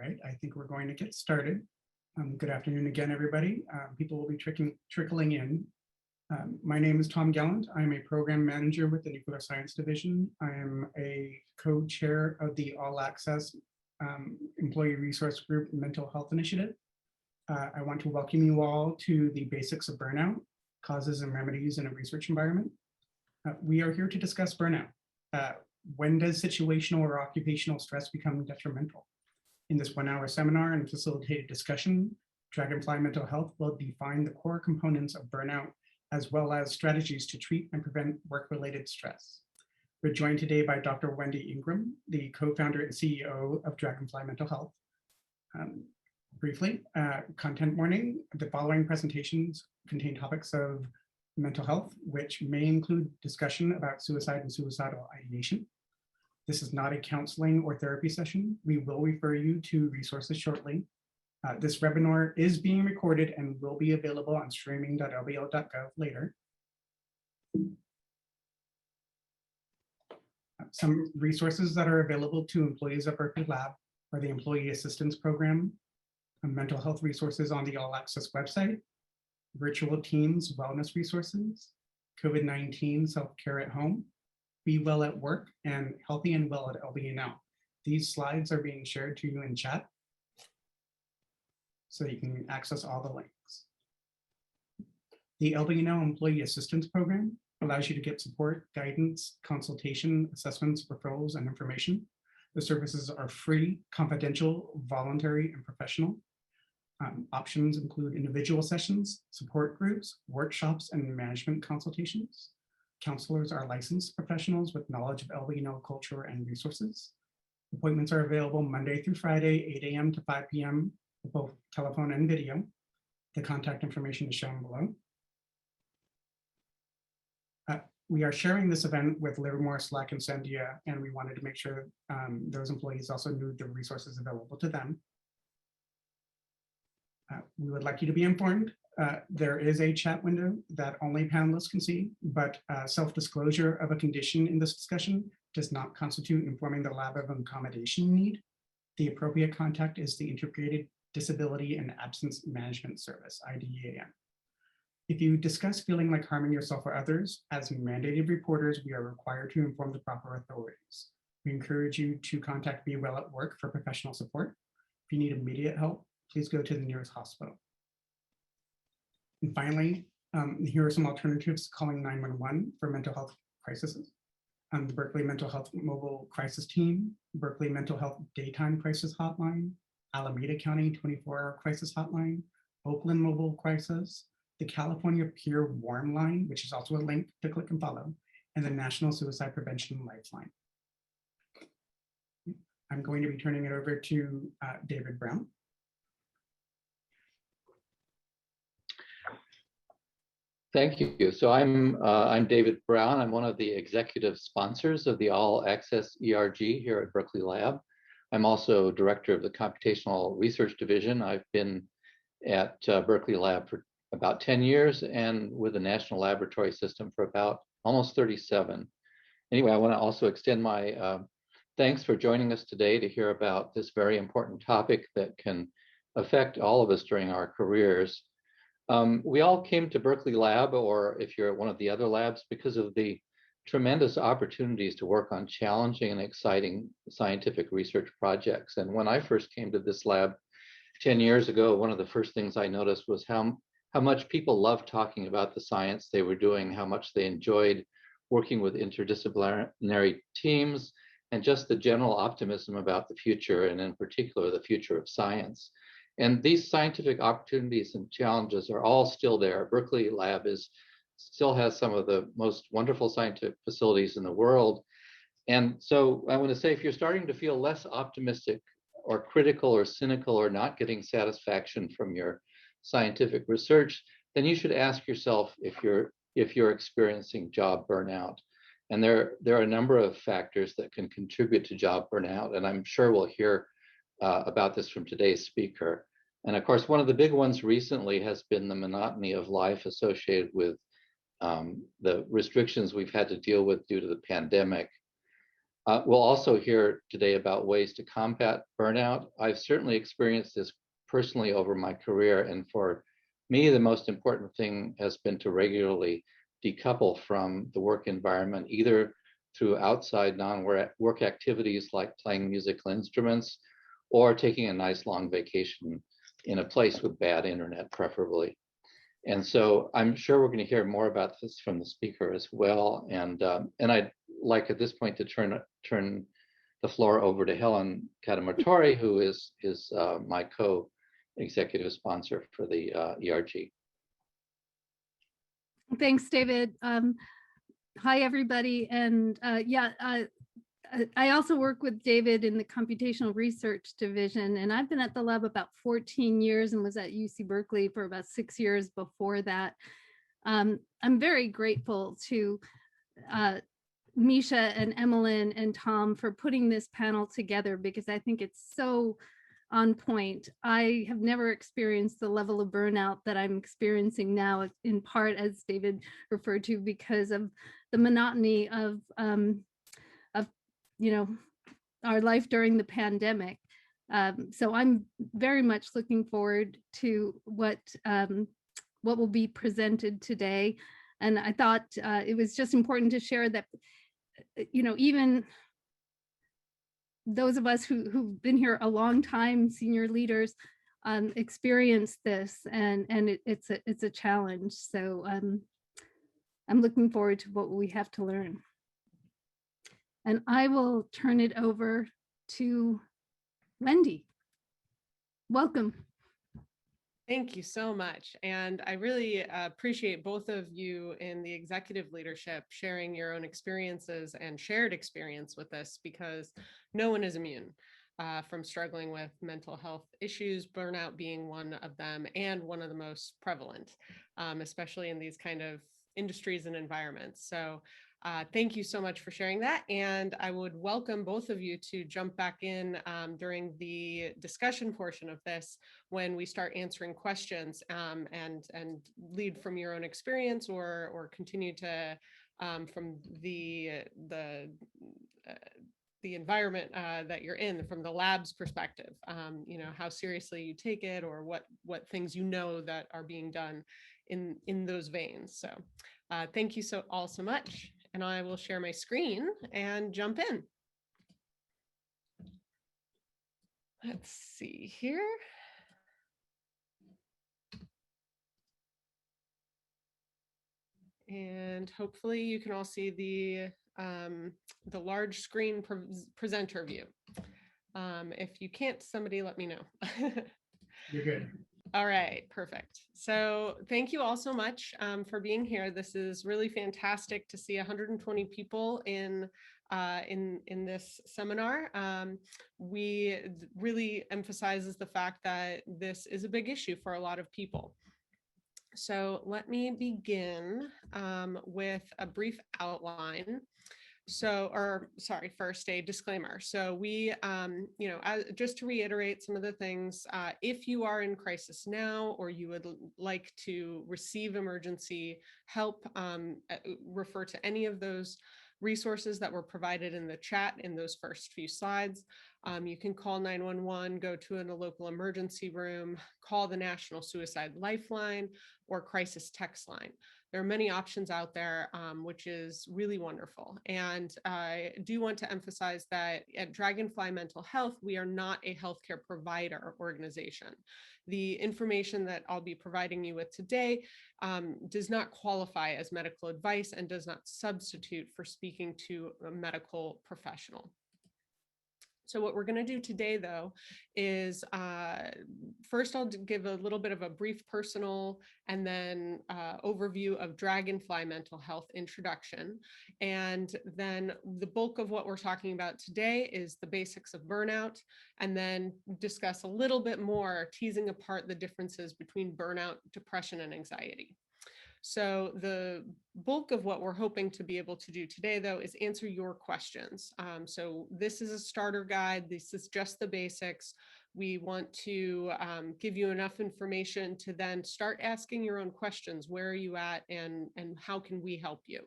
right, I think we're going to get started. Good afternoon again, everybody. People will be trickling in. My name is Tom Gallant. I'm a program manager with the Nuclear Science Division. I am a co-chair of the All Access Employee Resource Group Mental Health Initiative. I want to welcome you all to the basics of burnout, causes and remedies in a research environment. We are here to discuss burnout. When does situational or occupational stress become detrimental? In this 1-hour seminar and facilitated discussion, Dragonfly Mental Health will define the core components of burnout, as well as strategies to treat and prevent work-related stress. We're joined today by Dr. Wendy Ingram, the co-founder and CEO of Dragonfly Mental Health. Briefly, content warning: the following presentations contain topics of mental health, which may include discussion about suicide and suicidal ideation. This is not a counseling or therapy session. We will refer you to resources shortly. This webinar is being recorded and will be available on streaming.lbl.gov later. Some resources that are available to employees at Berkeley Lab are the Employee Assistance Program, mental health resources on the All Access website, virtual teams wellness resources, COVID-19 self-care at home, Be Well at Work, and Healthy and Well at LBNL. These slides are being shared to you in chat, so you can access all the links. The LBNL Employee Assistance Program allows you to get support, guidance, consultation, assessments, referrals, and information. The services are free, confidential, voluntary, and professional. Options include individual sessions, support groups, workshops, and management consultations. Counselors are licensed professionals with knowledge of LBNL culture and resources. Appointments are available Monday through Friday, 8 a.m. to 5 p.m. for both telephone and video. The contact information is shown below. We are sharing this event with Livermore, Slack, and Sandia, and we wanted to make sure those employees also knew the resources available to them. We would like you to be informed. There is a chat window that only panelists can see, but self-disclosure of a condition in this discussion does not constitute informing the lab of an accommodation need. The appropriate contact is the Integrated Disability and Absence Management Service, IDEAM. If you discuss feeling like harming yourself or others, as mandated reporters, we are required to inform the proper authorities. We encourage you to contact Be Well at Work for professional support. If you need immediate help, please go to the nearest hospital. And finally, here are some alternatives to calling 911 for mental health crises. The Berkeley Mental Health Mobile Crisis Team, Berkeley Mental Health Daytime Crisis Hotline, Alameda County 24-Hour Crisis Hotline, Oakland Mobile Crisis, the California Peer Warn Line, which is also a link to click and follow, and the National Suicide Prevention Lifeline. I'm going to be turning it over to David Brown. Thank you. So I'm David Brown. I'm one of the executive sponsors of the All Access ERG here at Berkeley Lab. I'm also director of the Computational Research Division. I've been at Berkeley Lab for about 10 years and with the National Laboratory System for about almost 37. Anyway, I want to also extend my thanks for joining us today to hear about this very important topic that can affect all of us during our careers. We all came to Berkeley Lab, or if you're at one of the other labs, because of the tremendous opportunities to work on challenging and exciting scientific research projects. And when I first came to this lab 10 years ago, one of the first things I noticed was how much people loved talking about the science they were doing, how much they enjoyed working with interdisciplinary teams, and just the general optimism about the future, and in particular, the future of science. And these scientific opportunities and challenges are all still there. Berkeley Lab still has some of the most wonderful scientific facilities in the world. And so I want to say, if you're starting to feel less optimistic or critical or cynical or not getting satisfaction from your scientific research, then you should ask yourself if you're experiencing job burnout. And there are a number of factors that can contribute to job burnout, and I'm sure we'll hear about this from today's speaker. And of course, one of the big ones recently has been the monotony of life associated with the restrictions we've had to deal with due to the pandemic. We'll also hear today about ways to combat burnout. I've certainly experienced this personally over my career, and for me, the most important thing has been to regularly decouple from the work environment, either through outside non-work activities like playing musical instruments or taking a nice long vacation in a place with bad internet, preferably. And so I'm sure we're going to hear more about this from the speaker as well. And I'd like at this point to turn the floor over to Helen Katamotori, who is my co-executive sponsor for the ERG. Thanks, David. Hi, everybody. And I also work with David in the computational research division, and I've been at the lab about 14 years and was at UC Berkeley for about 6 years before that. I'm very grateful to Misha and Emmeline and Tom for putting this panel together, because I think it's so on point. I have never experienced the level of burnout that I'm experiencing now, in part, as David referred to, because of the monotony of our life during the pandemic. So I'm very much looking forward to what will be presented today. And I thought it was just important to share that, even those of us who've been here a long time, senior leaders, experience this, and it's a challenge. So I'm looking forward to what we have to learn. And I will turn it over to Wendy. Welcome. Thank you so much. And I really appreciate both of you in the executive leadership sharing your own experiences and shared experience with us, because no one is immune from struggling with mental health issues, burnout being one of them, and one of the most prevalent, especially in these kind of industries and environments. So thank you so much for sharing that. And I would welcome both of you to jump back in during the discussion portion of this, when we start answering questions, and lead from your own experience, or continue to from the environment that you're in, from the lab's perspective, how seriously you take it, or what things that are being done in those veins. So thank you all so much. And I will share my screen and jump in. Let's see here. And hopefully you can all see the large screen presenter view. If you can't, somebody let me know. You're good. All right, perfect. So thank you all so much for being here. This is really fantastic to see 120 people in this seminar. We really emphasizes the fact that this is a big issue for a lot of people. So let me begin with a brief outline. First a disclaimer. So we, just to reiterate some of the things, if you are in crisis now, or you would like to receive emergency help, refer to any of those resources that were provided in the chat in those first few slides. You can call 911, go to a local emergency room, call the National Suicide Lifeline or crisis text line. There are many options out there, which is really wonderful. And I do want to emphasize that at Dragonfly Mental Health, we are not a healthcare provider organization. The information that I'll be providing you with today does not qualify as medical advice and does not substitute for speaking to a medical professional. So what we're going to do today, though, is first I'll give a little bit of a brief personal and then overview of Dragonfly Mental Health introduction. And then the bulk of what we're talking about today is the basics of burnout, and then discuss a little bit more, teasing apart the differences between burnout, depression, and anxiety. So the bulk of what we're hoping to be able to do today, though, is answer your questions. So this is a starter guide. This is just the basics. We want to give you enough information to then start asking your own questions. Where are you at, and how can we help you?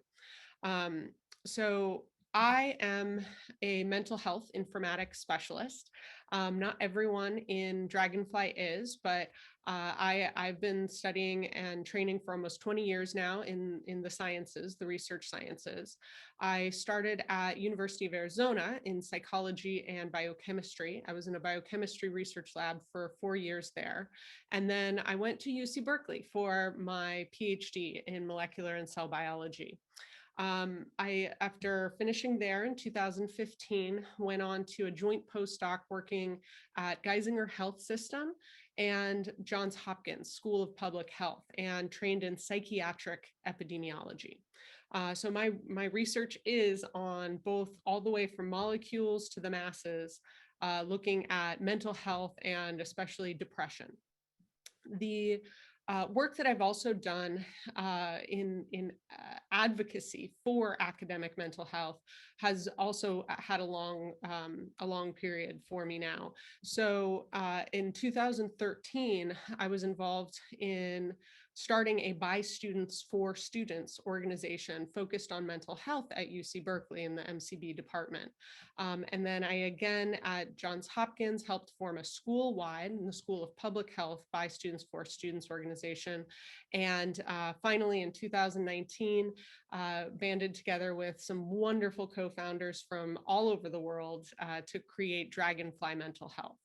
So I am a mental health informatics specialist. Not everyone in Dragonfly is, but I've been studying and training for almost 20 years now in the sciences, the research sciences. I started at University of Arizona in psychology and biochemistry. I was in a biochemistry research lab for 4 years there. And then I went to UC Berkeley for my PhD in molecular and cell biology. After finishing there in 2015, went on to a joint postdoc working at Geisinger Health System and Johns Hopkins School of Public Health, and trained in psychiatric epidemiology. So my research is on both all the way from molecules to the masses, looking at mental health and especially depression. The work that I've also done in advocacy for academic mental health has also had a long period for me now. So in 2013, I was involved in starting a By Students for Students organization focused on mental health at UC Berkeley in the MCB department. And then I again at Johns Hopkins helped form a school-wide, in the School of Public Health, By Students for Students organization. And finally in 2019, banded together with some wonderful co-founders from all over the world to create Dragonfly Mental Health.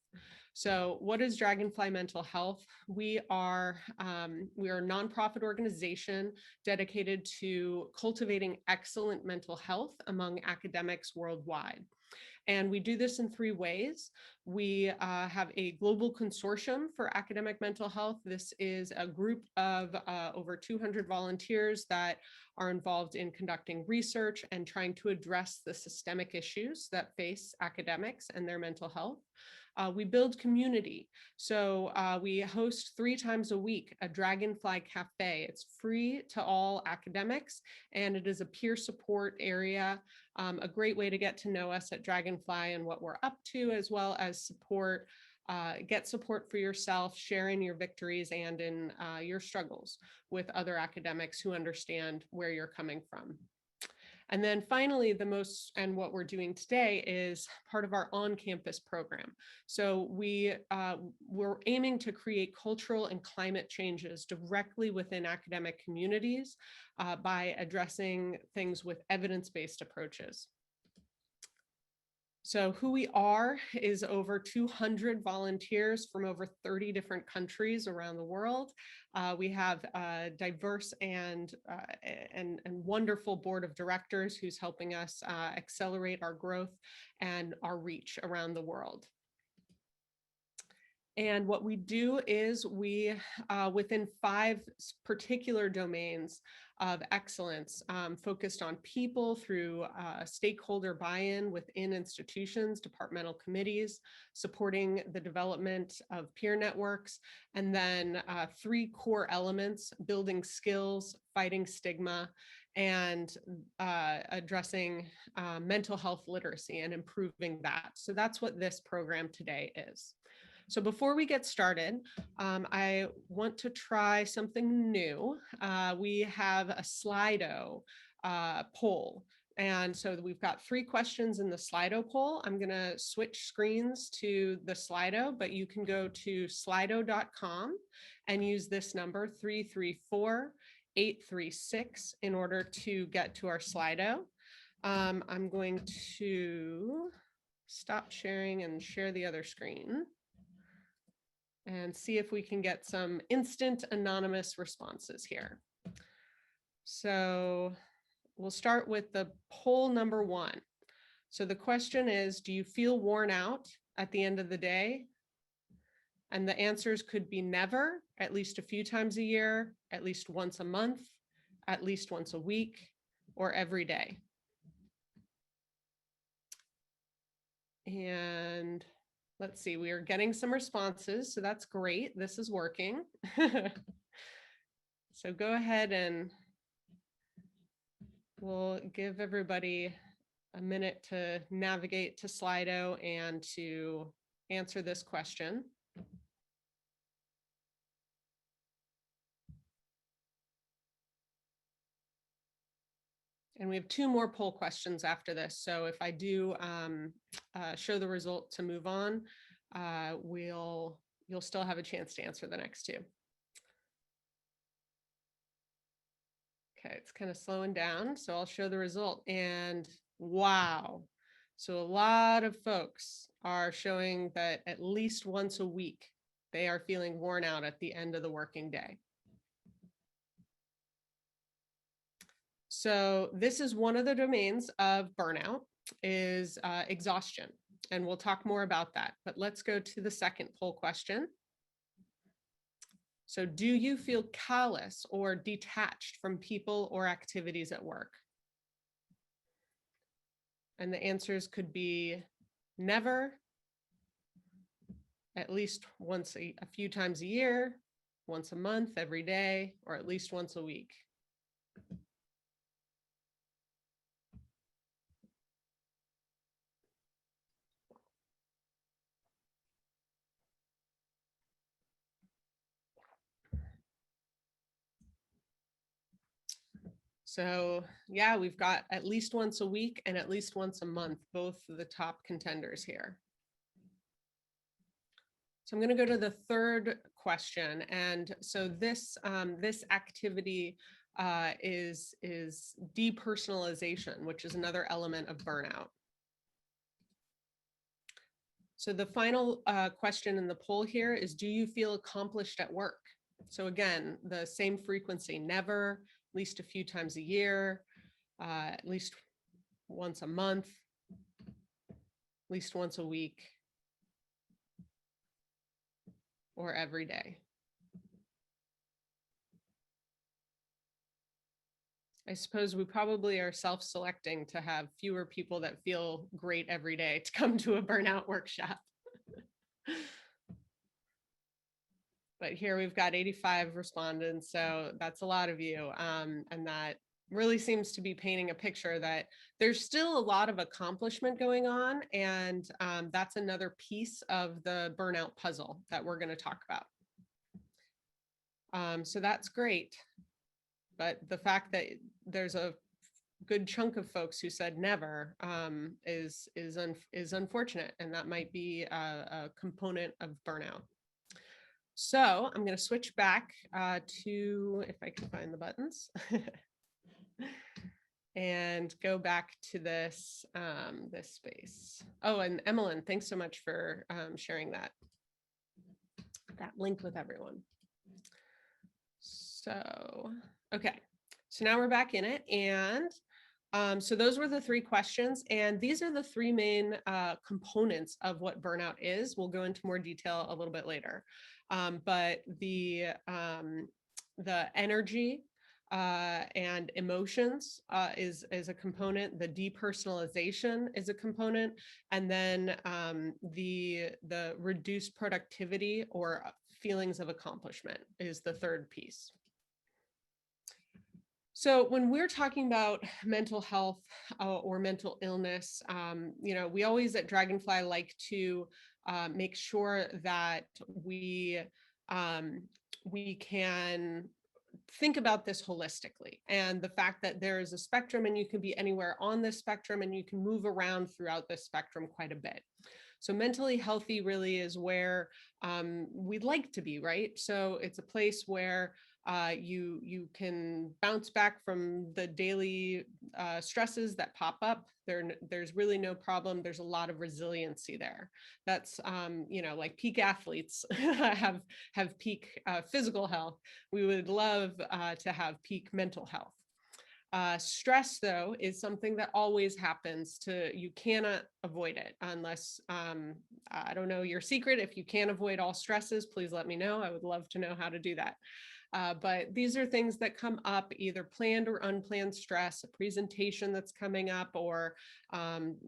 So what is Dragonfly Mental Health? We are a nonprofit organization dedicated to cultivating excellent mental health among academics worldwide. And we do this in 3 ways. We have a global consortium for academic mental health. This is a group of over 200 volunteers that are involved in conducting research and trying to address the systemic issues that face academics and their mental health. We build community. So we host 3 times a week a Dragonfly Cafe. It's free to all academics, and it is a peer support area, a great way to get to know us at Dragonfly and what we're up to, as well as support, get support for yourself, share in your victories and in your struggles with other academics who understand where you're coming from. And then finally, what we're doing today is part of our on-campus program. So we're aiming to create cultural and climate changes directly within academic communities by addressing things with evidence-based approaches. So who we are is over 200 volunteers from over 30 different countries around the world. We have a diverse and wonderful board of directors who's helping us accelerate our growth and our reach around the world. And what we do is we, within 5 particular domains of excellence, focused on people through stakeholder buy-in within institutions, departmental committees, supporting the development of peer networks, and then 3 core elements: building skills, fighting stigma, and addressing mental health literacy and improving that. So that's what this program today is. So before we get started, I want to try something new. We have a Slido poll. And so we've got 3 questions in the Slido poll. I'm going to switch screens to the Slido, but you can go to slido.com and use this number 334-836 in order to get to our Slido. I'm going to stop sharing and share the other screen and see if we can get some instant anonymous responses here. So we'll start with the poll number 1. So the question is, do you feel worn out at the end of the day? And the answers could be never, at least a few times a year, at least once a month, at least once a week, or every day. And let's see, we are getting some responses, so that's great. This is working. So go ahead and we'll give everybody a minute to navigate to Slido and to answer this question. And we have 2 more poll questions after this. So if I do show the result to move on, you'll still have a chance to answer the next 2. Okay, it's kind of slowing down, so I'll show the result. And wow, so a lot of folks are showing that at least once a week, they are feeling worn out at the end of the working day. So this is one of the domains of burnout, is exhaustion. And we'll talk more about that. But let's go to the second poll question. So do you feel callous or detached from people or activities at work? And the answers could be never, at least once a few times a year, once a month, every day, or at least once a week. So yeah, we've got at least once a week and at least once a month, both the top contenders here. So I'm going to go to the third question. And so this activity is depersonalization, which is another element of burnout. So the final question in the poll here is, do you feel accomplished at work? So again, the same frequency, never, at least a few times a year, at least once a month, at least once a week, or every day. I suppose we probably are self-selecting to have fewer people that feel great every day to come to a burnout workshop. But here we've got 85 respondents, so that's a lot of you. And that really seems to be painting a picture that there's still a lot of accomplishment going on. And that's another piece of the burnout puzzle that we're going to talk about. So that's great. But the fact that there's a good chunk of folks who said never is unfortunate. And that might be a component of burnout. So I'm going to switch back to, if I can find the buttons, and go back to this, this space. Oh, and Emmeline, thanks so much for sharing that link with everyone. So, okay, so now we're back in it. And so those were the 3 questions. And these are the 3 main components of what burnout is. We'll go into more detail a little bit later. But the energy and emotions is a component. The depersonalization is a component. And then the reduced productivity or feelings of accomplishment is the third piece. So when we're talking about mental health or mental illness, you know, we always at Dragonfly like to make sure that we can think about this holistically, and the fact that there is a spectrum and you can be anywhere on this spectrum and you can move around throughout this spectrum quite a bit. So mentally healthy really is where we'd like to be, right? So it's a place where you can bounce back from the daily stresses that pop up. There's really no problem. There's a lot of resiliency there. That's you know, like peak athletes have peak physical health. We would love to have peak mental health. Stress, though, is something that always happens. You cannot avoid it unless, I don't know your secret. If you can't avoid all stresses, please let me know. I would love to know how to do that. But these are things that come up, either planned or unplanned stress, a presentation that's coming up, or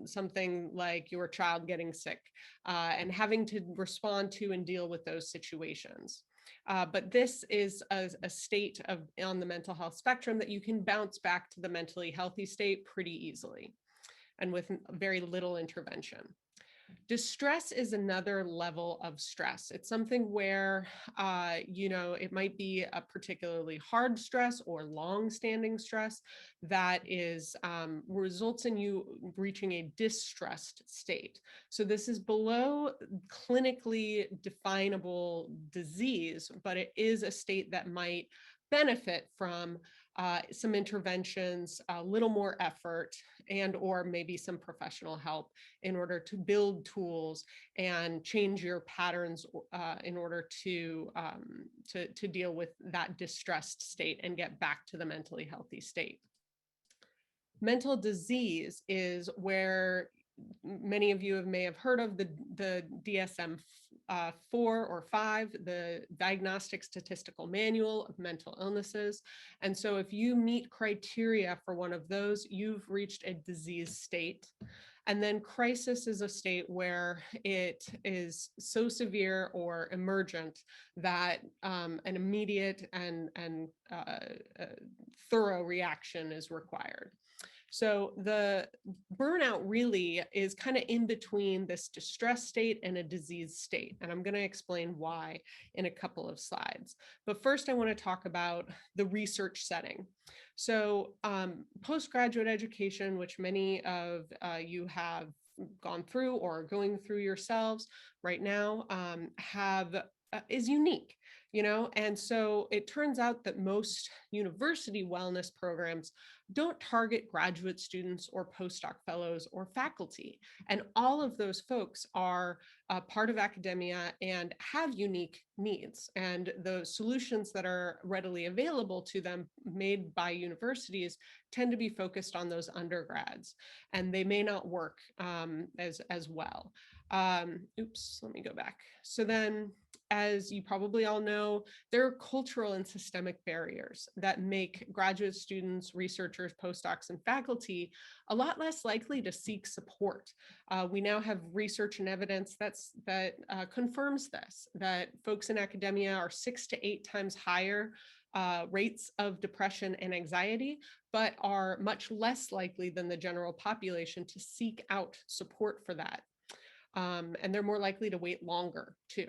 something like your child getting sick, and having to respond to and deal with those situations. But this is a state on the mental health spectrum that you can bounce back to the mentally healthy state pretty easily and with very little intervention. Distress is another level of stress. It's something where, it might be a particularly hard stress or long-standing stress that is results in you reaching a distressed state. So this is below clinically definable disease, but it is a state that might benefit from some interventions, a little more effort, and or maybe some professional help in order to build tools and change your patterns in order to deal with that distressed state and get back to the mentally healthy state. Mental disease is where many of you may have heard of the DSM 4 or 5, the Diagnostic Statistical Manual of Mental Illnesses. And so if you meet criteria for one of those, you've reached a disease state. And then crisis is a state where it is so severe or emergent that an immediate and thorough reaction is required. So the burnout really is kind of in between this distress state and a disease state. And I'm going to explain why in a couple of slides. But first, I want to talk about the research setting. So postgraduate education, which many of you have gone through or are going through yourselves right now, is unique. And so it turns out that most university wellness programs don't target graduate students or postdoc fellows or faculty. And all of those folks are part of academia and have unique needs. And the solutions that are readily available to them made by universities tend to be focused on those undergrads, and they may not work as well. Oops, let me go back. So then, as you probably all know, there are cultural and systemic barriers that make graduate students, researchers, postdocs, and faculty a lot less likely to seek support. We now have research and evidence that confirms this, that folks in academia are 6 to 8 times higher rates of depression and anxiety, but are much less likely than the general population to seek out support for that. And they're more likely to wait longer too.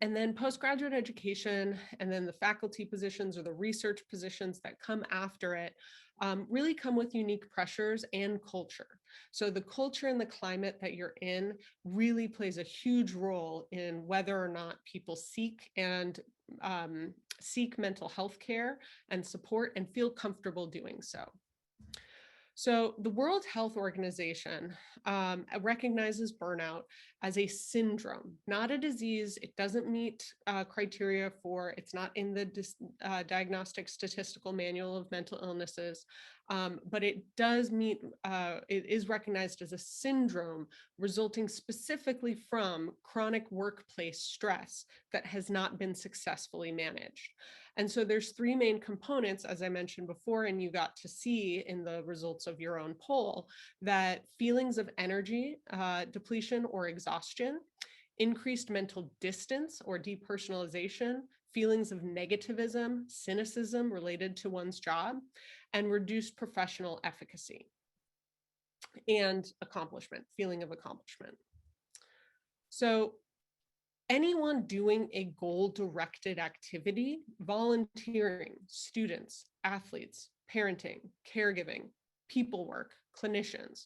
And then postgraduate education, and then the faculty positions or the research positions that come after it really come with unique pressures and culture. So the culture and the climate that you're in really plays a huge role in whether or not people seek mental health care and support and feel comfortable doing so. So the World Health Organization recognizes burnout as a syndrome, not a disease. It doesn't meet criteria for, it's not in the Diagnostic Statistical Manual of Mental Illnesses, but it does meet, it is recognized as a syndrome resulting specifically from chronic workplace stress that has not been successfully managed. And so there's 3 main components, as I mentioned before, and you got to see in the results of your own poll, that feelings of energy depletion or exhaustion, increased mental distance or depersonalization, feelings of negativism, cynicism related to one's job, and reduced professional efficacy and accomplishment, feeling of accomplishment. So anyone doing a goal-directed activity, volunteering, students, athletes, parenting, caregiving, people work, clinicians,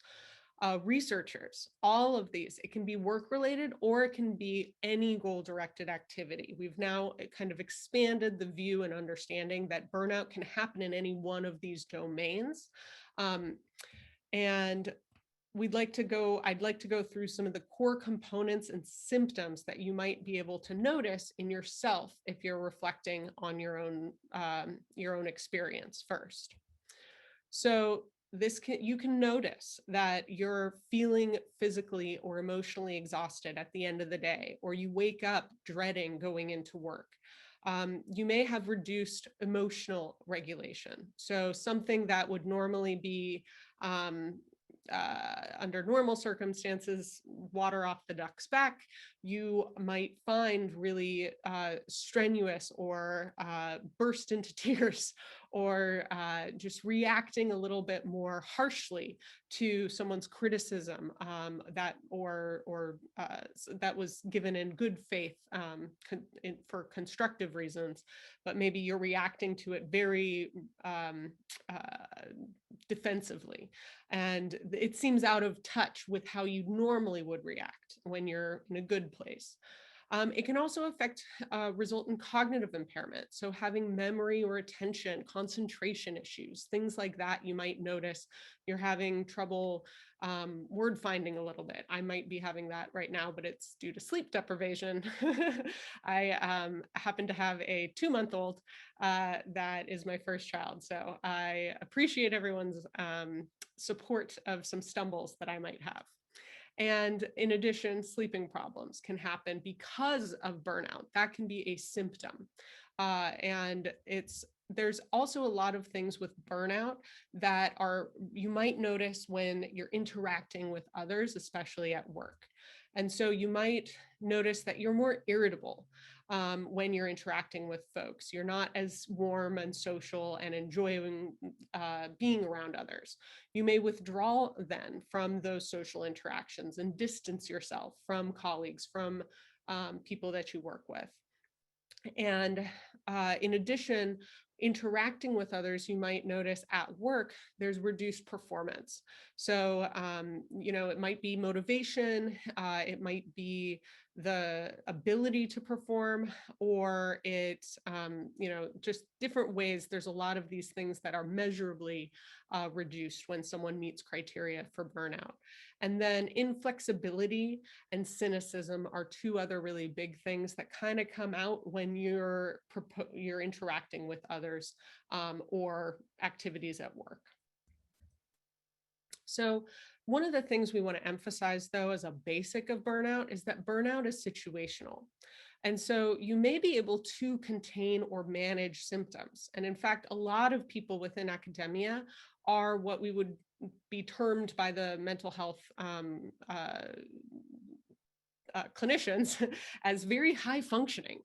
researchers, all of these, it can be work-related or it can be any goal-directed activity. We've now kind of expanded the view and understanding that burnout can happen in any one of these domains. And I'd like to go through some of the core components and symptoms that you might be able to notice in yourself if you're reflecting on your own experience first. So you can notice that you're feeling physically or emotionally exhausted at the end of the day, or you wake up dreading going into work. You may have reduced emotional regulation. So something that would normally be under normal circumstances, water off the duck's back, you might find really strenuous or burst into tears or just reacting a little bit more harshly to someone's criticism that was given in good faith for constructive reasons, but maybe you're reacting to it very defensively, and it seems out of touch with how you normally would react when you're in a good place. It can also result in cognitive impairment. So having memory or attention, concentration issues, things like that. You might notice you're having trouble word finding a little bit. I might be having that right now, but it's due to sleep deprivation. I happen to have a 2-month-old that is my first child. So I appreciate everyone's support of some stumbles that I might have. And in addition, sleeping problems can happen because of burnout. That can be a symptom. And there's also a lot of things with burnout that you might notice when you're interacting with others, especially at work. And so you might notice that you're more irritable when you're interacting with folks. You're not as warm and social and enjoying being around others. You may withdraw then from those social interactions and distance yourself from colleagues, from people that you work with. And in addition, interacting with others, you might notice at work, there's reduced performance. So, it might be motivation, it might be the ability to perform, or it's, just different ways. There's a lot of these things that are measurably reduced when someone meets criteria for burnout. And then inflexibility and cynicism are two other really big things that kind of come out when you're interacting with others or activities at work. So one of the things we want to emphasize, though, as a basic of burnout is that burnout is situational. And so you may be able to contain or manage symptoms. And in fact, a lot of people within academia are what we would be termed by the mental health clinicians as very high functioning.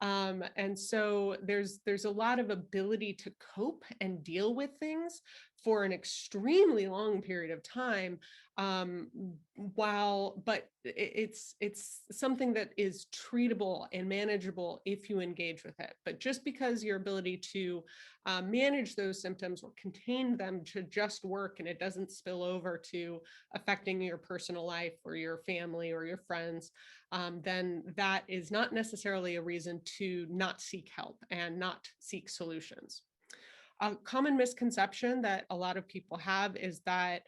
And so there's a lot of ability to cope and deal with things for an extremely long period of time, but it's something that is treatable and manageable if you engage with it. But just because your ability to manage those symptoms or contain them to just work and it doesn't spill over to affecting your personal life or your family or your friends, then that is not necessarily a reason to not seek help and not seek solutions. A common misconception that a lot of people have is that,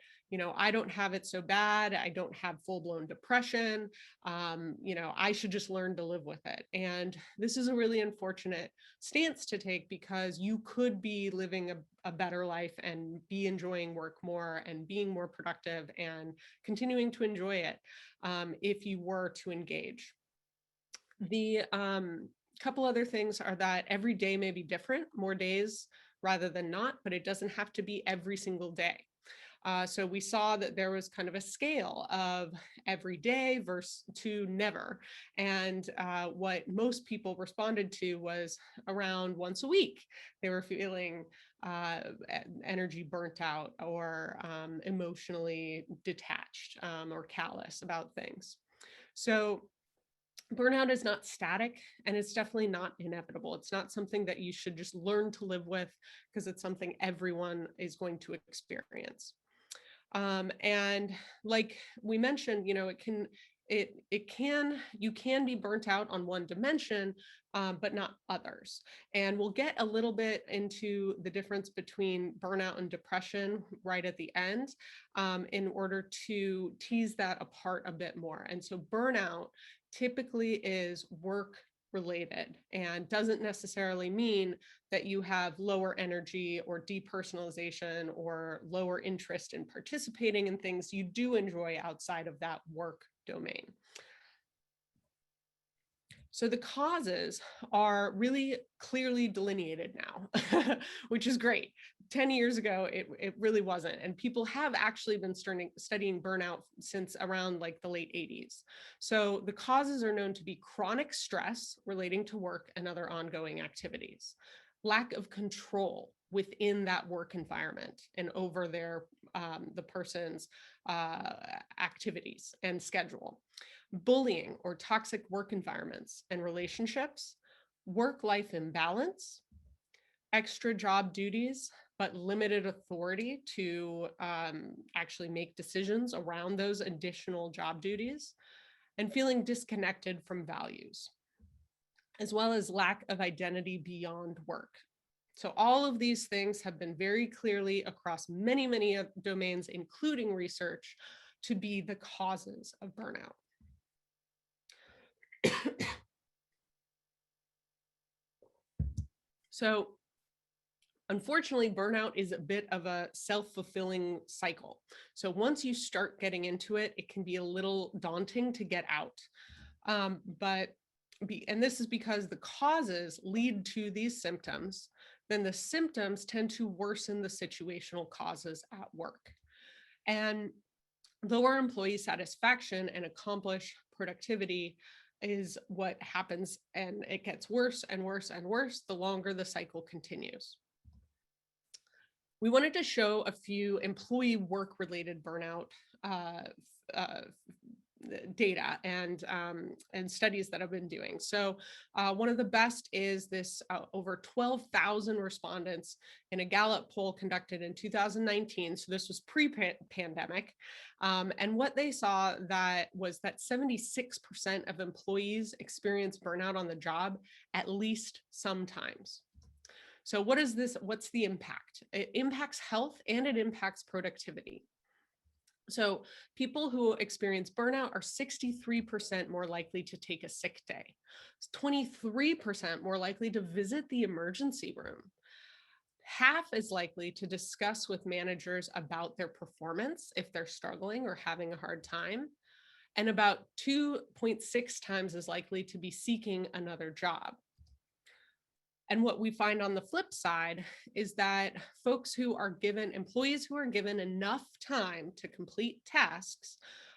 I don't have it so bad. I don't have full-blown depression. I should just learn to live with it. And this is a really unfortunate stance to take, because you could be living a better life and be enjoying work more and being more productive and continuing to enjoy it if you were to engage. The couple other things are that every day may be different, more days rather than not, but it doesn't have to be every single day. So we saw that there was kind of a scale of every day versus to never. And what most people responded to was around once a week. They were feeling energy burnt out or emotionally detached or callous about things. So burnout is not static, and it's definitely not inevitable. It's not something that you should just learn to live with, because it's something everyone is going to experience. And like we mentioned, you can be burnt out on one dimension, but not others. And we'll get a little bit into the difference between burnout and depression right at the end in order to tease that apart a bit more. And so burnout typically is work-related and doesn't necessarily mean that you have lower energy or depersonalization or lower interest in participating in things you do enjoy outside of that work domain. So the causes are really clearly delineated now, which is great. 10 years ago, it really wasn't. And people have actually been studying burnout since around like the late 80s. So the causes are known to be chronic stress relating to work and other ongoing activities, lack of control within that work environment and over their the person's activities and schedule, bullying or toxic work environments and relationships, work-life imbalance, extra job duties, but limited authority to actually make decisions around those additional job duties, and feeling disconnected from values, as well as lack of identity beyond work. So all of these things have been very clearly across many, many domains, including research, to be the causes of burnout. So unfortunately, burnout is a bit of a self-fulfilling cycle. So once you start getting into it, it can be a little daunting to get out. And this is because the causes lead to these symptoms, then the symptoms tend to worsen the situational causes at work. And lower employee satisfaction and accomplished productivity is what happens, and it gets worse and worse and worse the longer the cycle continues. We wanted to show a few employee work-related burnout data and studies that I've been doing. So one of the best is this over 12,000 respondents in a Gallup poll conducted in 2019. So this was pre-pandemic. And what they saw was that 76% of employees experience burnout on the job at least sometimes. So what is this? What's the impact? It impacts health and it impacts productivity. So people who experience burnout are 63% more likely to take a sick day, 23% more likely to visit the emergency room, half as likely to discuss with managers about their performance if they're struggling or having a hard time, and about 2.6 times as likely to be seeking another job. And what we find on the flip side is that employees who are given enough time to complete tasks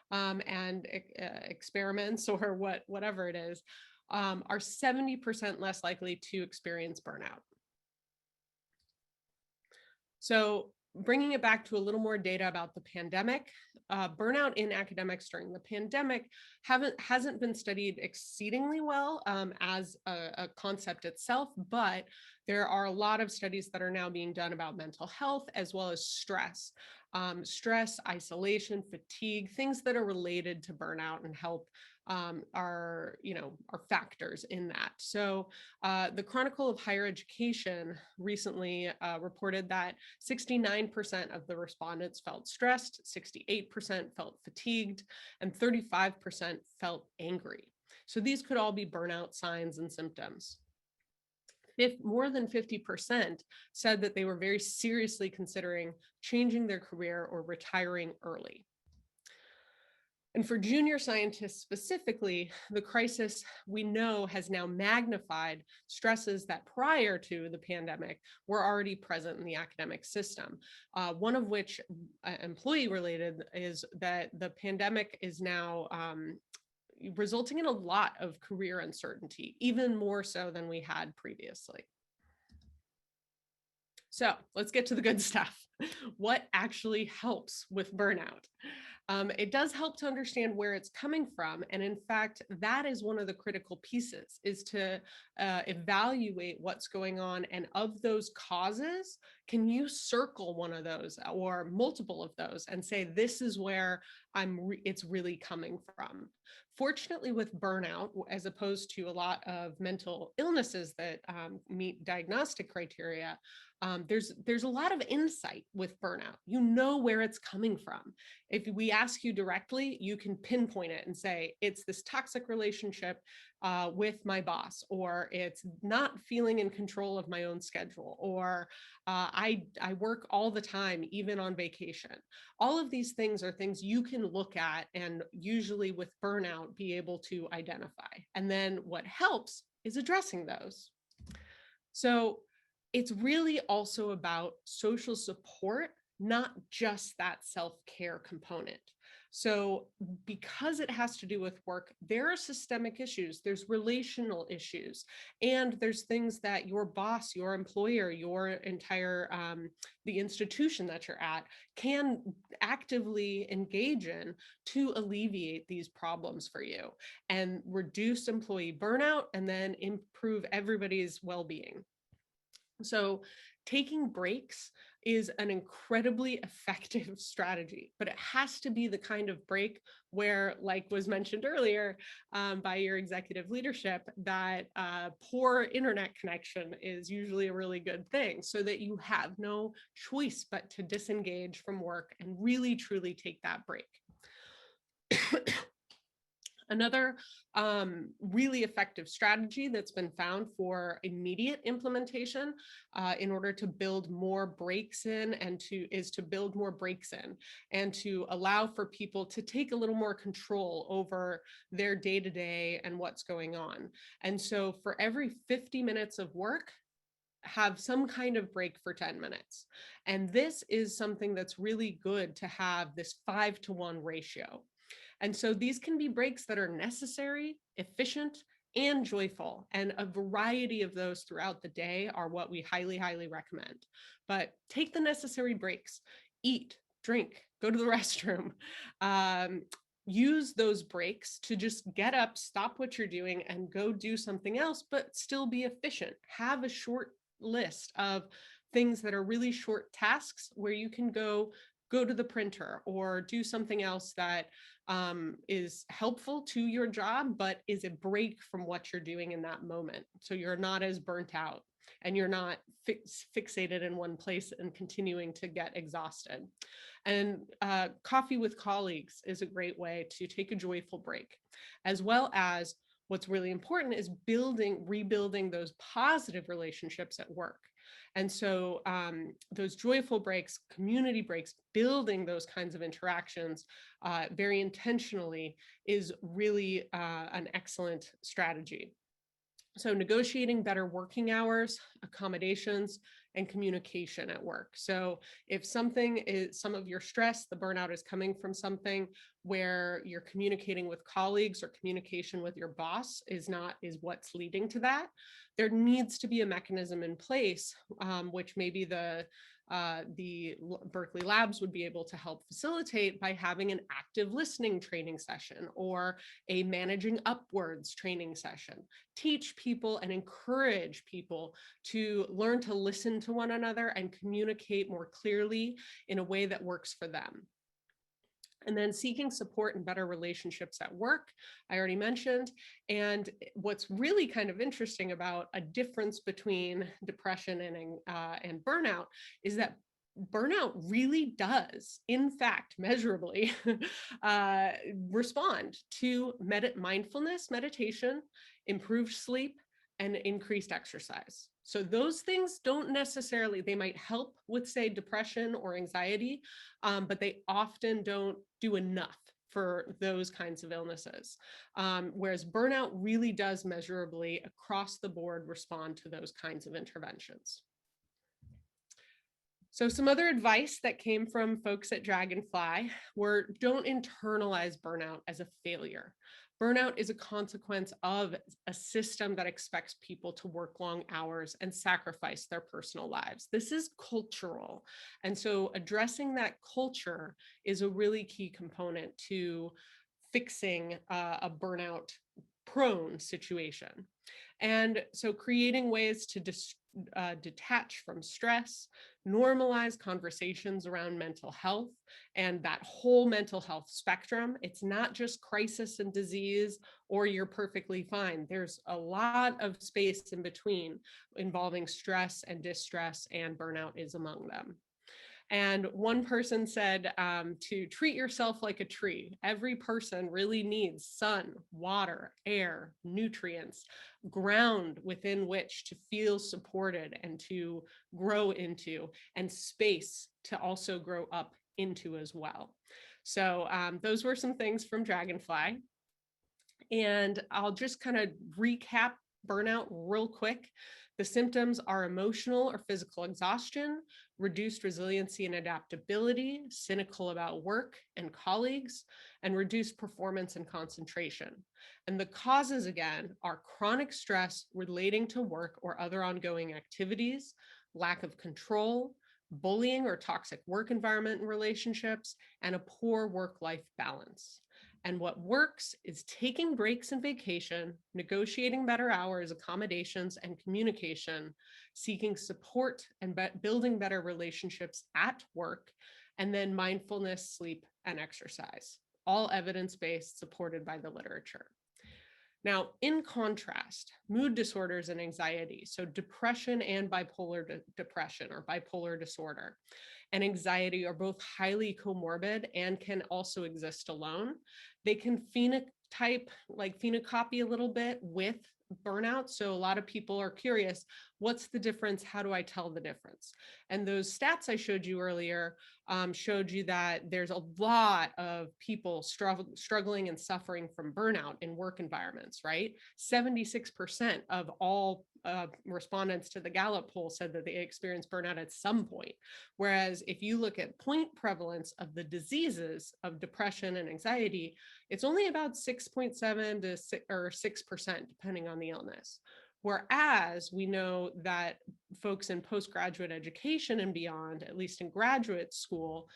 and experiments or whatever it is, are 70% less likely to experience burnout. So bringing it back to a little more data about the pandemic, burnout in academics during the pandemic hasn't been studied exceedingly well as a concept itself, but there are a lot of studies that are now being done about mental health as well as stress. Stress, isolation, fatigue, things that are related to burnout and help are factors in that. So the Chronicle of Higher Education recently reported that 69% of the respondents felt stressed, 68% felt fatigued, and 35% felt angry. So these could all be burnout signs and symptoms. More than 50% said that they were very seriously considering changing their career or retiring early. And for junior scientists specifically, the crisis we know has now magnified stresses that prior to the pandemic were already present in the academic system. One of which, employee related, is that the pandemic is now resulting in a lot of career uncertainty, even more so than we had previously. So let's get to the good stuff. What actually helps with burnout? It does help to understand where it's coming from. And in fact, that is one of the critical pieces, is to evaluate what's going on. And of those causes, can you circle one of those or multiple of those and say, this is where it's really coming from? Fortunately, with burnout, as opposed to a lot of mental illnesses that meet diagnostic criteria, there's a lot of insight with burnout. You know where it's coming from. If we we ask you directly, you can pinpoint it and say, it's this toxic relationship with my boss, or it's not feeling in control of my own schedule, or I work all the time, even on vacation. All of these things are things you can look at and usually with burnout be able to identify. And then what helps is addressing those. So it's really also about social support, not just that self-care component. So because it has to do with work, there are systemic issues, there's relational issues, and there's things that your boss, your employer, your entire, the institution that you're at can actively engage in to alleviate these problems for you and reduce employee burnout and then improve everybody's well-being. So taking breaks is an incredibly effective strategy, but it has to be the kind of break where, like was mentioned earlier by your executive leadership, that poor internet connection is usually a really good thing, so that you have no choice but to disengage from work and really truly take that break. Another really effective strategy that's been found for immediate implementation in order to build more breaks in is to build more breaks in and to allow for people to take a little more control over their day-to-day and what's going on. And so for every 50 minutes of work, have some kind of break for 10 minutes. And this is something that's really good to have, this 5-to-1 ratio. And so these can be breaks that are necessary, efficient, and joyful. And a variety of those throughout the day are what we highly, highly recommend. But take the necessary breaks, eat, drink, go to the restroom, use those breaks to just get up, stop what you're doing, and go do something else, but still be efficient. Have a short list of things that are really short tasks where you can go to the printer or do something else that is helpful to your job, but is a break from what you're doing in that moment. So you're not as burnt out and you're not fixated in one place and continuing to get exhausted. And coffee with colleagues is a great way to take a joyful break, as well as what's really important is rebuilding those positive relationships at work. And so those joyful breaks, community breaks, building those kinds of interactions very intentionally is really an excellent strategy. So negotiating better working hours, accommodations, and communication at work. So if something is, some of your stress, the burnout is coming from something where you're communicating with colleagues or communication with your boss is what's leading to that, there needs to be a mechanism in place, which maybe the Berkeley labs would be able to help facilitate by having an active listening training session or a managing upwards training session. Teach people and encourage people to learn to listen to one another and communicate more clearly in a way that works for them. And then seeking support and better relationships at work, I already mentioned. And what's really kind of interesting about a difference between depression and burnout is that burnout really does, in fact, measurably respond to mindfulness, meditation, improved sleep, and increased exercise. So those things don't necessarily, they might help with, say, depression or anxiety, but they often don't do enough for those kinds of illnesses. Whereas burnout really does measurably across the board respond to those kinds of interventions. So some other advice that came from folks at Dragonfly were, don't internalize burnout as a failure. Burnout is a consequence of a system that expects people to work long hours and sacrifice their personal lives. This is cultural. And so addressing that culture is a really key component to fixing a burnout prone situation. And so creating ways to detach from stress, normalize conversations around mental health and that whole mental health spectrum. It's not just crisis and disease or you're perfectly fine. There's a lot of space in between involving stress and distress, and burnout is among them. And one person said to treat yourself like a tree. Every person really needs sun, water, air, nutrients, ground within which to feel supported and to grow into, and space to also grow up into as well. So those were some things from Dragonfly. And I'll just kind of recap burnout real quick. The symptoms are emotional or physical exhaustion, reduced resiliency and adaptability, cynical about work and colleagues, and reduced performance and concentration. And the causes, again, are chronic stress relating to work or other ongoing activities, lack of control, bullying or toxic work environment and relationships, and a poor work-life balance. And what works is taking breaks and vacation, negotiating better hours, accommodations, and communication, seeking support and building better relationships at work, and then mindfulness, sleep, and exercise, all evidence-based, supported by the literature. Now, in contrast, mood disorders and anxiety, so depression and bipolar depression or bipolar disorder, and anxiety are both highly comorbid and can also exist alone. They can phenocopy a little bit with burnout. So a lot of people are curious, what's the difference? How do I tell the difference? And those stats I showed you earlier showed you that there's a lot of people struggling and suffering from burnout in work environments, right? 76% of all respondents to the Gallup poll said that they experienced burnout at some point. Whereas if you look at point prevalence of the diseases of depression and anxiety, it's only about 6.7 to 6%, depending on the illness. Whereas we know that folks in postgraduate education and beyond, at least in graduate school,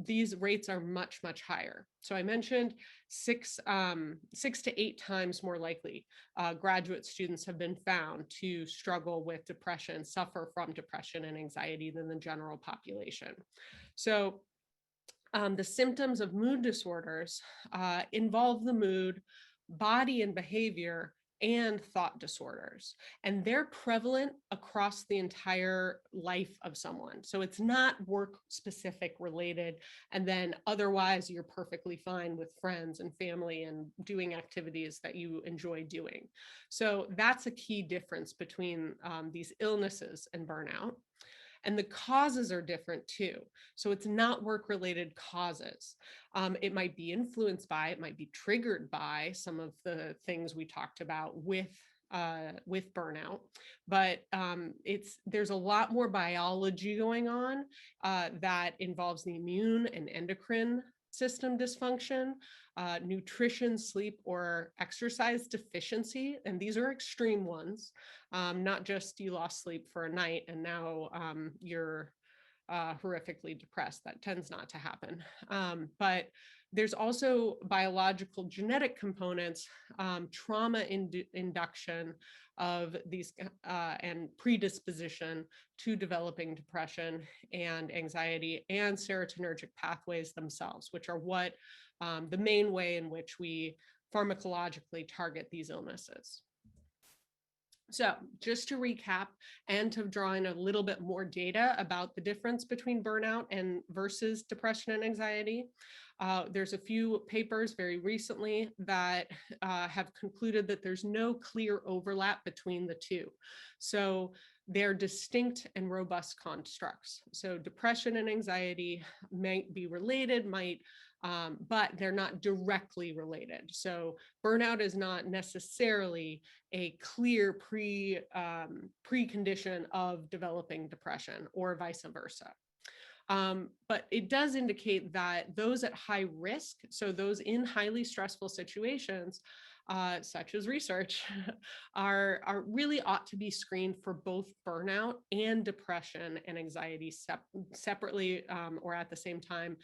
these rates are much, much higher. So I mentioned 6 to 8 times more likely graduate students have been found to struggle with depression, suffer from depression and anxiety than the general population. So the symptoms of mood disorders involve the mood, body and behavior, and thought disorders. And they're prevalent across the entire life of someone. So it's not work specific related, and then otherwise you're perfectly fine with friends and family and doing activities that you enjoy doing. So that's a key difference between these illnesses and burnout. And the causes are different too. So it's not work-related causes. It might be influenced by, it might be triggered by some of the things we talked about with burnout, but there's a lot more biology going on that involves the immune and endocrine system dysfunction, nutrition, sleep, or exercise deficiency. And these are extreme ones, not just you lost sleep for a night and now you're horrifically depressed. That tends not to happen. But there's also biological genetic components, trauma induction of these and predisposition to developing depression and anxiety, and serotonergic pathways themselves, which are what the main way in which we pharmacologically target these illnesses. So just to recap and to draw in a little bit more data about the difference between burnout and versus depression and anxiety, there's a few papers very recently that have concluded that there's no clear overlap between the two. So they're distinct and robust constructs. So depression and anxiety might be related, but they're not directly related. So burnout is not necessarily a clear precondition of developing depression or vice versa. But it does indicate that those at high risk, so those in highly stressful situations, such as research, are really ought to be screened for both burnout and depression and anxiety separately or at the same time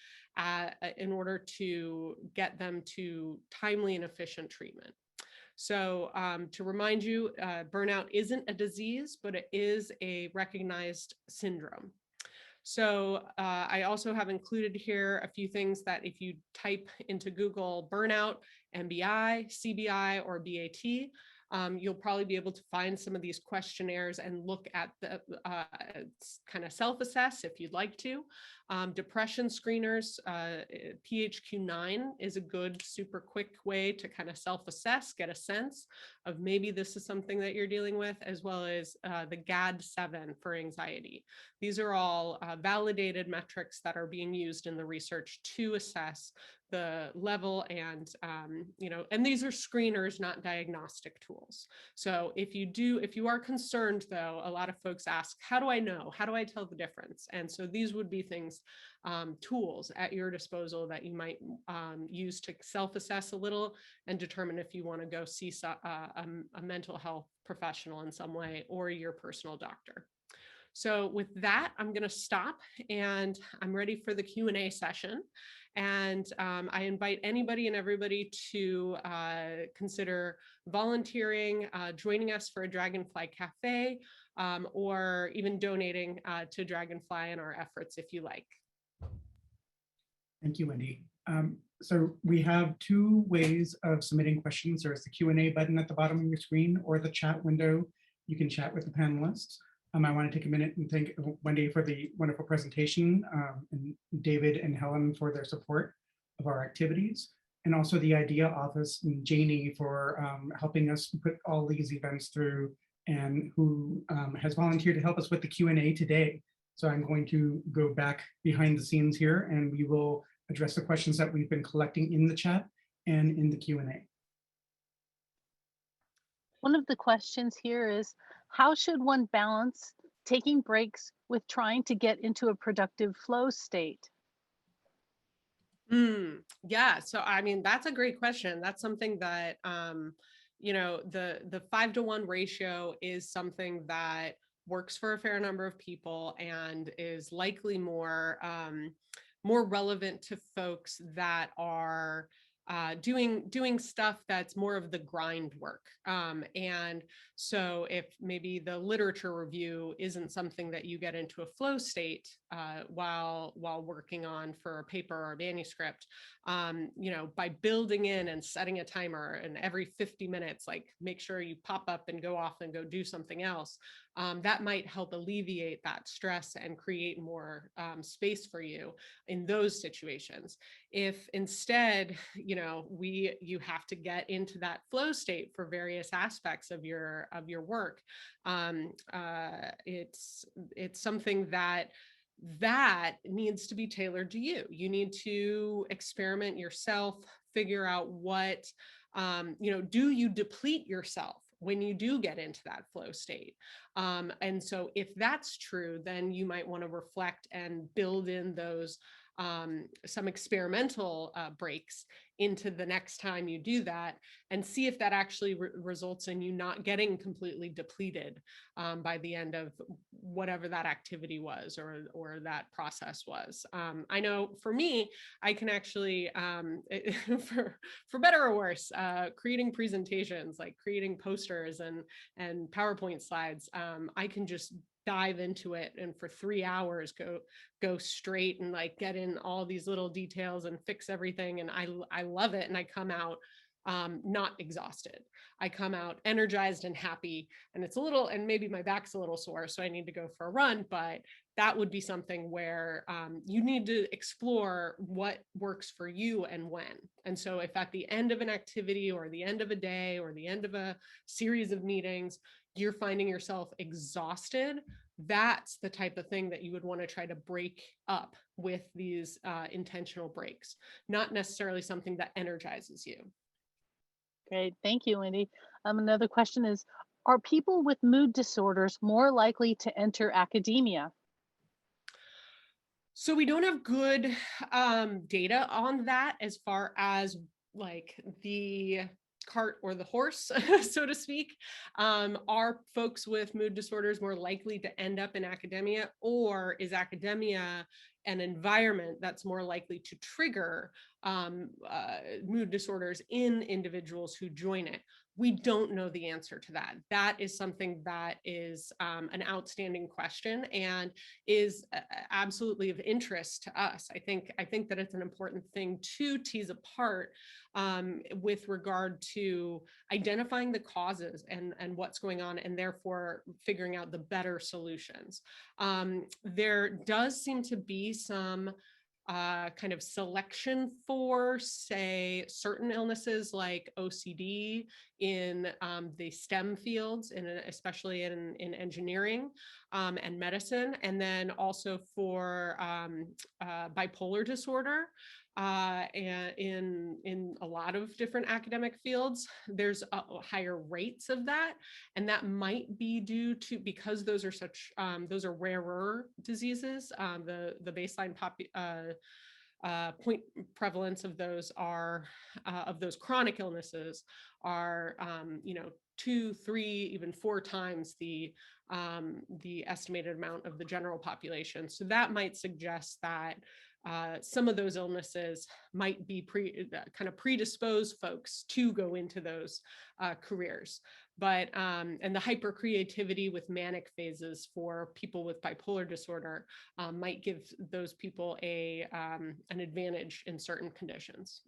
in order to get them to timely and efficient treatment. So to remind you, burnout isn't a disease, but it is a recognized syndrome. So I also have included here a few things that if you type into Google burnout, MBI, CBI, or BAT, you'll probably be able to find some of these questionnaires and look at the kind of self-assess if you'd like to. Depression screeners, PHQ-9 is a good, super quick way to kind of self-assess, get a sense of maybe this is something that you're dealing with, as well as the GAD-7 for anxiety. These are all validated metrics that are being used in the research to assess the level and, and these are screeners, not diagnostic tools. So if you are concerned though, a lot of folks ask, how do I know? How do I tell the difference? And so these would be things, tools at your disposal that you might use to self-assess a little and determine if you want to go see a mental health professional in some way or your personal doctor. So with that, I'm going to stop and I'm ready for the Q&A session. And I invite anybody and everybody to consider volunteering, joining us for a Dragonfly Cafe, or even donating to Dragonfly and our efforts if you like. Thank you, Wendy. So we have two ways of submitting questions. There's the Q&A button at the bottom of your screen or the chat window. You can chat with the panelists. I want to take a minute and thank Wendy for the wonderful presentation, and David and Helen for their support of our activities, and also the IDEA office and Janie for helping us put all these events through, and who has volunteered to help us with the Q&A today. So I'm going to go back behind the scenes here and we will address the questions that we've been collecting in the chat and in the Q&A. One of the questions here is, how should one balance taking breaks with trying to get into a productive flow state? Yeah, so I mean, that's a great question. That's something that, the 5-to-1 ratio is something that works for a fair number of people and is likely more relevant to folks that are doing stuff that's more of the grind work. And so if maybe the literature review isn't something that you get into a flow state while working on for a paper or a manuscript, by building in and setting a timer and every 50 minutes, like make sure you pop up and go off and go do something else, that might help alleviate that stress and create more space for you in those situations. If instead, you have to get into that flow state for various aspects of your work, it's something that needs to be tailored to you. You need to experiment yourself, figure out what, do you deplete yourself when you do get into that flow state? And so if that's true, then you might want to reflect and build in those some experimental breaks into the next time you do that, and see if that actually results in you not getting completely depleted by the end of whatever that activity was or that process was. I know for me, I can actually, for better or worse, creating presentations, like creating posters and PowerPoint slides, I can just dive into it and for 3 hours go straight and like get in all these little details and fix everything, and I love it, and I come out not exhausted. I come out energized and happy, and it's a little, and maybe my back's a little sore, so I need to go for a run, but that would be something where you need to explore what works for you and when. And so if at the end of an activity or the end of a day or the end of a series of meetings, you're finding yourself exhausted, that's the type of thing that you would want to try to break up with these intentional breaks, not necessarily something that energizes you. Great, thank you, Wendy. Another question is, are people with mood disorders more likely to enter academia? So we don't have good data on that as far as like the cart or the horse, so to speak. Are folks with mood disorders more likely to end up in academia, or is academia an environment that's more likely to trigger mood disorders in individuals who join it? We don't know the answer to that. That is something that is an outstanding question and is absolutely of interest to us. I think that it's an important thing to tease apart with regard to identifying the causes and what's going on, and therefore figuring out the better solutions. There does seem to be some kind of selection for, say, certain illnesses like OCD in the STEM fields, especially in engineering and medicine, and then also for bipolar disorder. And in a lot of different academic fields, there's higher rates of that, and that might be due to, because those are such those are rarer diseases. The baseline point prevalence of those are of those chronic illnesses are 2, 3, even 4 times the estimated amount of the general population. So that might suggest that some of those illnesses might be kind of predispose folks to go into those careers. But and the hypercreativity with manic phases for people with bipolar disorder might give those people an advantage in certain conditions.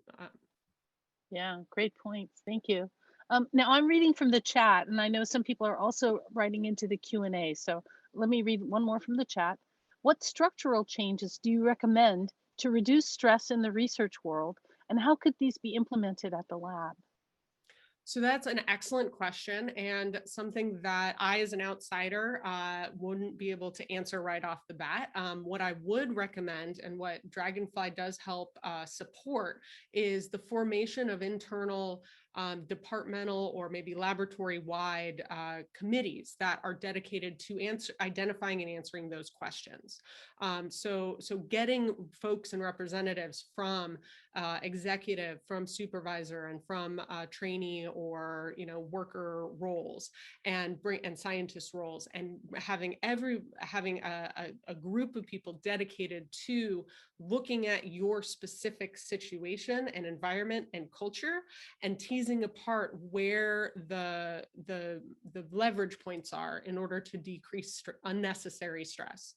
Yeah, great points. Thank you. Now I'm reading from the chat, and I know some people are also writing into the Q&A. So let me read one more from the chat. What structural changes do you recommend to reduce stress in the research world, and how could these be implemented at the lab? So that's an excellent question, and something that I, as an outsider, wouldn't be able to answer right off the bat. What I would recommend, and what Dragonfly does help support, is the formation of internal departmental or maybe laboratory-wide committees that are dedicated to identifying and answering those questions. So getting folks and representatives from executive, from supervisor, and from trainee or worker roles, and scientist roles, and having a group of people dedicated to looking at your specific situation and environment and culture, and teasing apart where the leverage points are in order to decrease unnecessary stress.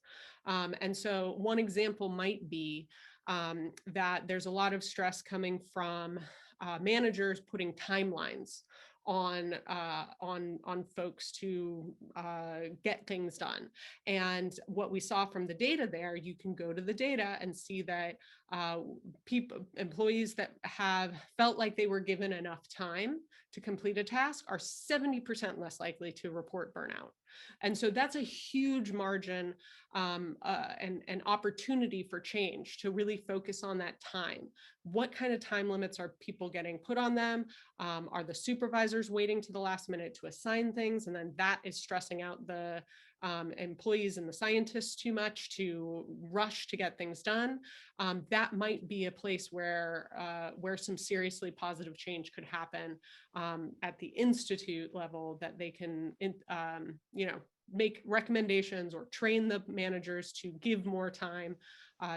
And so one example might be that there's a lot of stress coming from managers putting timelines on folks to get things done. And what we saw from the data there, you can go to the data and see that employees that have felt like they were given enough time to complete a task are 70% less likely to report burnout. And so that's a huge margin and opportunity for change, to really focus on that time. What kind of time limits are people getting put on them? Are the supervisors waiting to the last minute to assign things? And then that is stressing out the employees and the scientists too much to rush to get things done. That might be a place where some seriously positive change could happen at the institute level, that they can make recommendations or train the managers to give more time,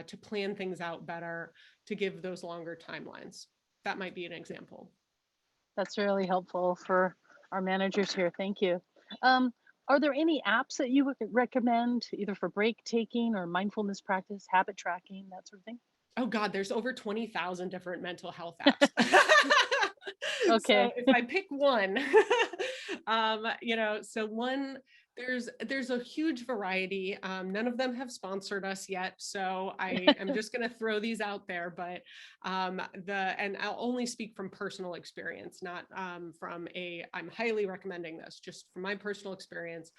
to plan things out better, to give those longer timelines. That might be an example. That's really helpful for our managers here. Thank you. Are there any apps that you would recommend, either for break taking or mindfulness practice, habit tracking, that sort of thing? Oh God, there's over 20,000 different mental health apps. Okay. So if I pick one, there's a huge variety. None of them have sponsored us yet, so I am just going to throw these out there. But and I'll only speak from personal experience, not I'm highly recommending this, just from my personal experience.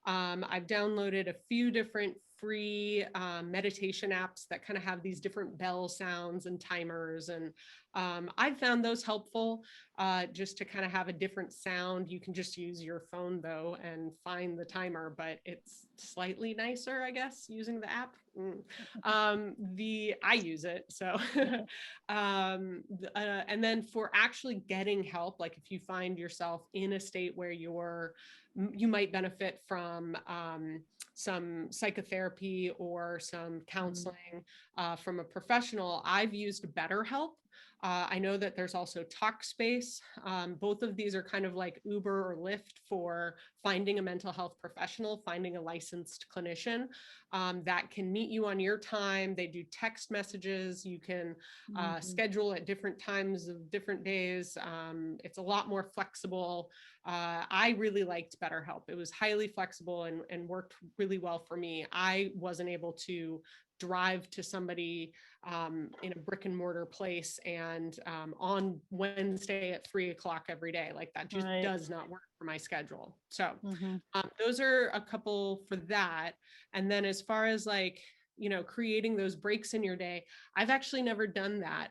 I've downloaded a few different free meditation apps that kind of have these different bell sounds and timers, and I've found those helpful, just to kind of have a different sound. You can just use your phone though and find the timer, but it's slightly nicer, I guess, using the app. I use it, so and then for actually getting help, like if you find yourself in a state where you might benefit from some psychotherapy or some counseling from a professional, I've used BetterHelp. I know that there's also Talkspace. Both of these are kind of like Uber or Lyft for finding a mental health professional, finding a licensed clinician that can meet you on your time. They do text messages. You can schedule at different times of different days. It's a lot more flexible. I really liked BetterHelp. It was highly flexible and worked really well for me. I wasn't able to drive to somebody in a brick and mortar place and on Wednesday at 3 o'clock every day. Like that just does not work for my schedule. So those are a couple for that. And then as far as like, you know, creating those breaks in your day, I've actually never done that.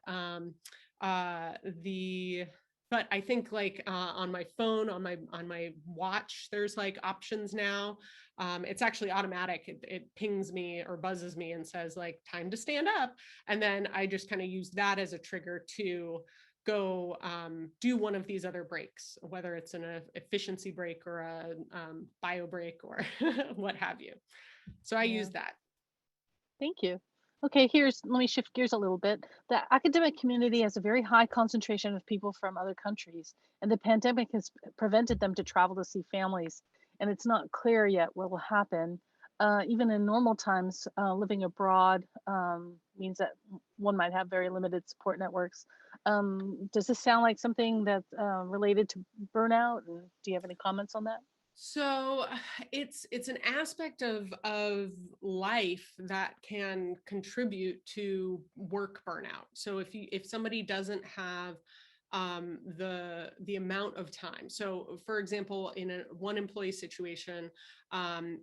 But I think like on my phone, on my watch, there's like options now. It's actually automatic. It pings me or buzzes me and says like time to stand up. And then I just kind of use that as a trigger to go do one of these other breaks, whether it's an efficiency break or a bio break or what have you. So I use that. Thank you. Okay, let me shift gears a little bit. The academic community has a very high concentration of people from other countries, and the pandemic has prevented them to travel to see families. And it's not clear yet what will happen. Even in normal times, living abroad means that one might have very limited support networks. Does this sound like something that's related to burnout? And do you have any comments on that? So it's an aspect of life that can contribute to work burnout. So if somebody doesn't have the amount of time. So for example, in one employee situation,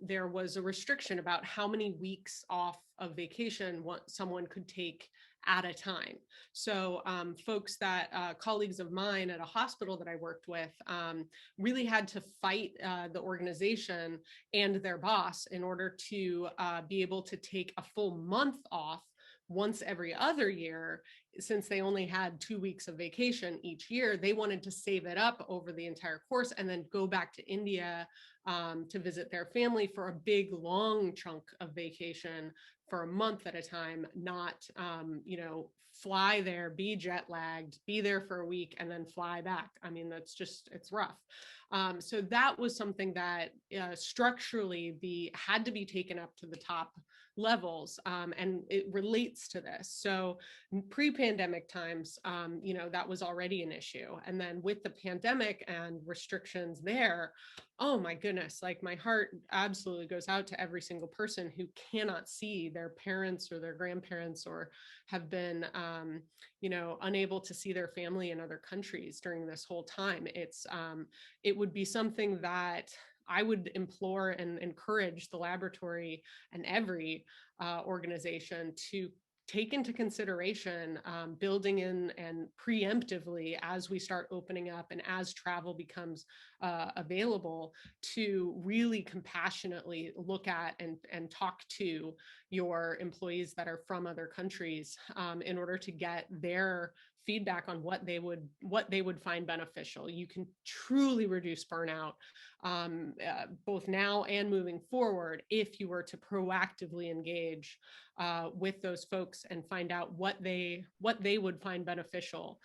there was a restriction about how many weeks off of vacation someone could take at a time. So folks colleagues of mine at a hospital that I worked with really had to fight the organization and their boss in order to be able to take a full month off once every other year. Since they only had 2 weeks of vacation each year, they wanted to save it up over the entire course and then go back to India to visit their family for a big long chunk of vacation for a month at a time, not fly there, be jet lagged, be there for a week and then fly back. I mean, it's rough. So that was something that structurally had to be taken up to the top levels, and it relates to this. So pre-pandemic times, that was already an issue. And then with the pandemic and restrictions there, oh my goodness, like my heart absolutely goes out to every single person who cannot see their parents or their grandparents or have been, unable to see their family in other countries during this whole time. It would be something that I would implore and encourage the laboratory and every organization to take into consideration, building in and preemptively as we start opening up and as travel becomes available, to really compassionately look at and talk to your employees that are from other countries in order to get their feedback on what they would find beneficial. You can truly reduce burnout both now and moving forward if you were to proactively engage with those folks and find out what they would find beneficial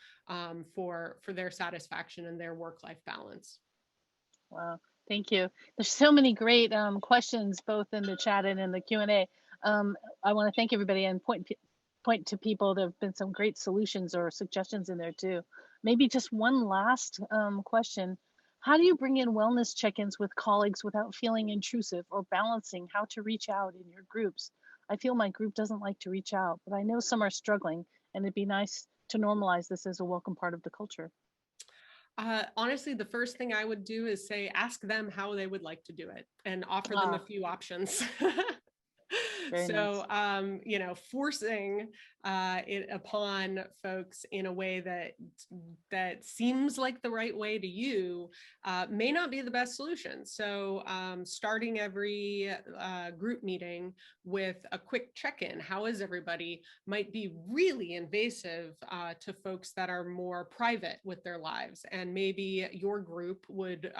for their satisfaction and their work-life balance. Wow, thank you. There's so many great questions both in the chat and in the Q&A. I want to thank everybody and point to people. There have been some great solutions or suggestions in there too. Maybe just one last question. How do you bring in wellness check-ins with colleagues without feeling intrusive or balancing how to reach out in your groups? I feel my group doesn't like to reach out, but I know some are struggling, and it'd be nice to normalize this as a welcome part of the culture. Honestly, the first thing I would do is ask them how they would like to do it and offer them a few options. So, nice. Forcing it upon folks in a way that seems like the right way to you may not be the best solution. So starting every group meeting with a quick check-in, how is everybody, might be really invasive to folks that are more private with their lives. And maybe your group would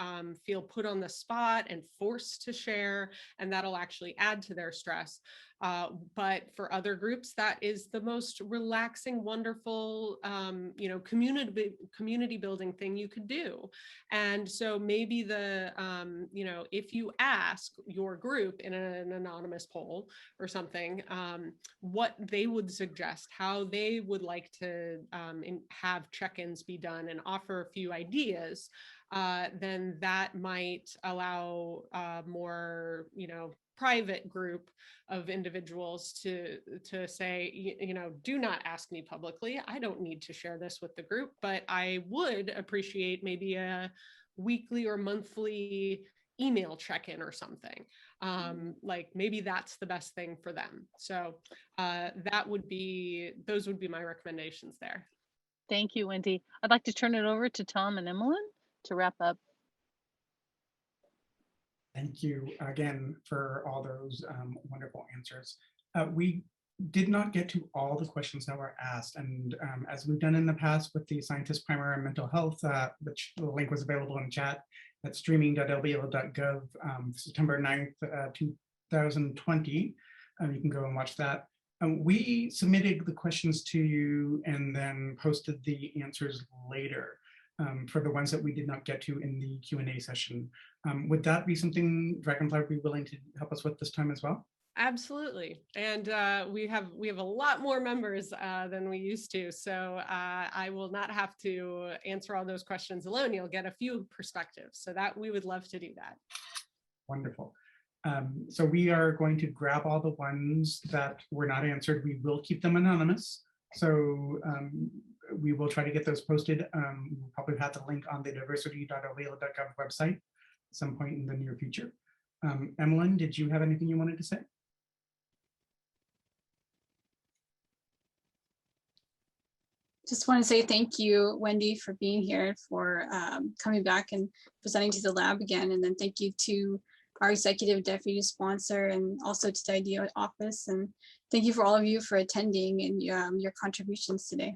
feel put on the spot and forced to share, and that'll actually add to their stress. But for other groups, that is the most relaxing, wonderful, community building thing you could do. And so maybe if you ask your group in an anonymous poll or something, what they would suggest, how they would like to have check-ins be done and offer a few ideas, then that might allow more, private group of individuals to say, do not ask me publicly. I don't need to share this with the group, but I would appreciate maybe a weekly or monthly email check-in or something. Like maybe that's the best thing for them. So those would be my recommendations there. Thank you, Wendy. I'd like to turn it over to Tom and Emmeline to wrap up. Thank you again for all those wonderful answers. We did not get to all the questions that were asked. And as we've done in the past with the Scientist Primer on Mental Health, which the link was available in chat at streaming.lbl.gov, September 9th, 2020. You can go and watch that. We submitted the questions to you and then posted the answers later for the ones that we did not get to in the Q&A session. Would that be something Dragonfly would be willing to help us with this time as well? Absolutely. And we have a lot more members than we used to. So I will not have to answer all those questions alone. You'll get a few perspectives. So that we would love to do that. Wonderful. So we are going to grab all the ones that were not answered. We will keep them anonymous. So we will try to get those posted. We'll probably have the link on the diversity.lbl.gov website at some point in the near future. Emmeline, did you have anything you wanted to say? Just want to say thank you, Wendy, for being here, for coming back and presenting to the lab again. And then thank you to our executive deputy sponsor and also to the IDEA office. And thank you for all of you for attending and your contributions today.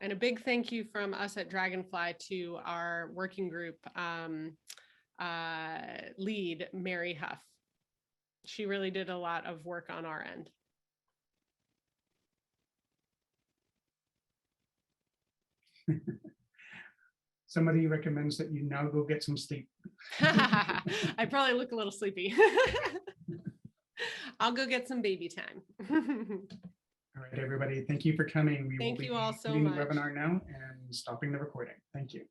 And a big thank you from us at Dragonfly to our working group lead, Mary Huff. She really did a lot of work on our end. Somebody recommends that you now go get some sleep. I probably look a little sleepy. I'll go get some baby time. All right, everybody. Thank you for coming. We Thank will you be all so ending much. the webinar now and stopping the recording. Thank you.